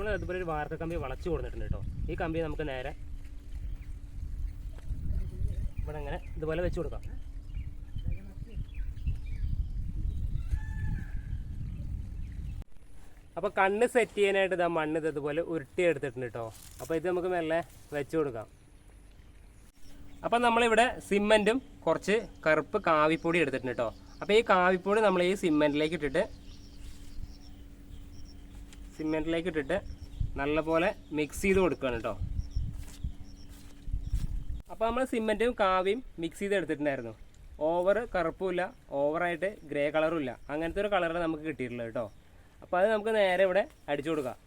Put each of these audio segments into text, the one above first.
നമ്മൾ അതുപോലെ ഒരു വാർക്ക കമ്പി വളച്ചു കൊടുത്തിട്ടുണ്ട് കേട്ടോ. ഈ കമ്പി നമുക്ക് നേരെ ഇവിടെ അങ്ങനെ ഇതുപോലെ വെച്ച് കൊടുക്കാം. അപ്പോൾ കണ്ണ് സെറ്റ് ചെയ്യാനായിട്ട് ഇതാ മണ്ണ് ഇതുപോലെ ഉരുട്ടി എടുത്തിട്ടുണ്ട് കേട്ടോ. അപ്പോൾ ഇത് നമുക്ക് മെല്ലെ വെച്ച് കൊടുക്കാം. അപ്പം നമ്മളിവിടെ സിമെൻറ്റും കുറച്ച് കറുപ്പ് കാവിപ്പൊടി എടുത്തിട്ടുണ്ട് കേട്ടോ. അപ്പോൾ ഈ കാവിപ്പൊടി നമ്മൾ ഈ സിമെൻറ്റിലേക്ക് ഇട്ടിട്ട് നല്ലപോലെ മിക്സ് ചെയ്ത് കൊടുക്കുകയാണ് കേട്ടോ. അപ്പോൾ നമ്മൾ സിമെൻറ്റും കാവിയും മിക്സ് ചെയ്ത് എടുത്തിട്ടുണ്ടായിരുന്നു. ഓവർ കറുപ്പുമില്ല, ഓവറായിട്ട് ഗ്രേ കളറും ഇല്ല, അങ്ങനത്തെ ഒരു കളറാണ് നമുക്ക് കിട്ടിയിട്ടുള്ളത് കേട്ടോ. അപ്പോൾ അത് നമുക്ക് നേരെ ഇവിടെ അടിച്ചു കൊടുക്കാം.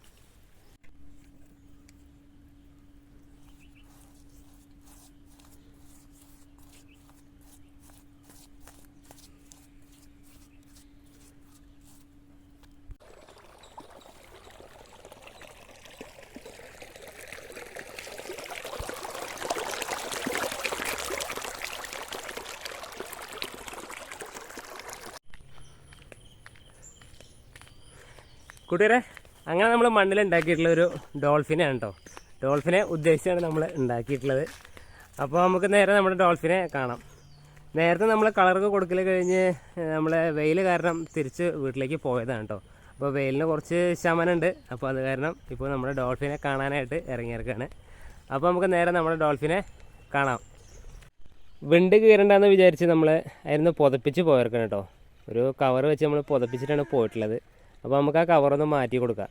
കൂട്ടുകാരെ, അങ്ങനെ നമ്മൾ മണ്ണിൽ ഉണ്ടാക്കിയിട്ടുള്ള ഒരു ഡോൾഫിനെയാണ് കേട്ടോ. ഡോൾഫിനെ ഉദ്ദേശിച്ചാണ് നമ്മൾ ഉണ്ടാക്കിയിട്ടുള്ളത്. അപ്പോൾ നമുക്ക് നേരെ നമ്മുടെ ഡോൾഫിനെ കാണാം. നേരത്തെ നമ്മൾ കളറൊക്കെ കൊടുക്കൽ കഴിഞ്ഞ് നമ്മൾ വെയിൽ കാരണം തിരിച്ച് വീട്ടിലേക്ക് പോയതാണ് കേട്ടോ. അപ്പോൾ വെയിലിന് കുറച്ച് ശമനമുണ്ട്. അപ്പോൾ അത് കാരണം ഇപ്പോൾ നമ്മുടെ ഡോൾഫിനെ കാണാനായിട്ട് ഇറങ്ങിയിരിക്കുകയാണ്. അപ്പോൾ നമുക്ക് നേരെ നമ്മുടെ ഡോൾഫിനെ കാണാം. വിണ്ട് കീറണ്ടെന്ന് വിചാരിച്ച് നമ്മൾ അതിന് പുതപ്പിച്ച് പോയിരിക്കണം കേട്ടോ. ഒരു കവർ വെച്ച് നമ്മൾ പുതപ്പിച്ചിട്ടാണ് പോയിട്ടുള്ളത്. അപ്പോൾ നമുക്ക് ആ കവറൊന്ന് മാറ്റി കൊടുക്കാം.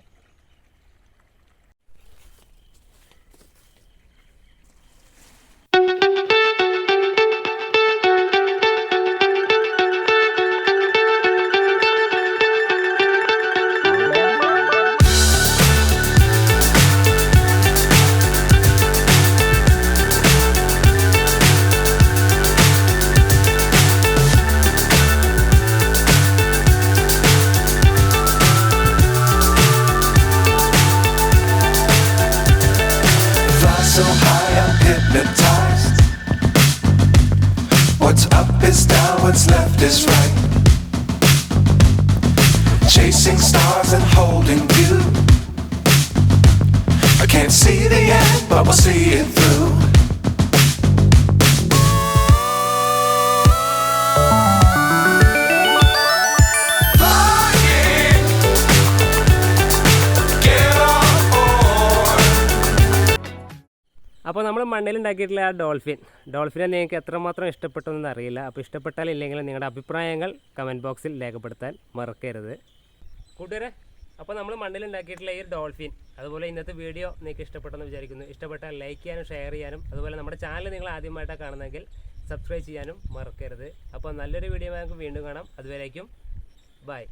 So high I'm hypnotized. What's up is down, what's left is right. Chasing stars and holding you. I can't see the end, but we'll see it through. അപ്പോൾ നമ്മൾ മണ്ണിലുണ്ടാക്കിയിട്ടുള്ള ആ ഡോൾഫിനെ നിങ്ങൾക്ക് എത്രമാത്രം ഇഷ്ടപ്പെട്ടെന്ന് അറിയില്ല. അപ്പോൾ ഇഷ്ടപ്പെട്ടാൽ ഇല്ലെങ്കിൽ നിങ്ങളുടെ അഭിപ്രായങ്ങൾ കമൻറ്റ് ബോക്സിൽ രേഖപ്പെടുത്താൻ മറക്കരുത് കൂട്ടുകാരെ. അപ്പോൾ നമ്മൾ മണ്ണിലുണ്ടാക്കിയിട്ടുള്ള ഈ ഡോൾഫിൻ, അതുപോലെ ഇന്നത്തെ വീഡിയോ നിങ്ങൾക്ക് ഇഷ്ടപ്പെട്ടെന്ന് വിചാരിക്കുന്നു. ഇഷ്ടപ്പെട്ടാൽ ലൈക്ക് ചെയ്യാനും ഷെയർ ചെയ്യാനും, അതുപോലെ നമ്മുടെ ചാനൽ നിങ്ങൾ ആദ്യമായിട്ടാണ് കാണുന്നതെങ്കിൽ സബ്സ്ക്രൈബ് ചെയ്യാനും മറക്കരുത്. അപ്പോൾ നല്ലൊരു വീഡിയോ നമുക്ക് വീണ്ടും കാണാം. അതുവരേക്കും ബൈ.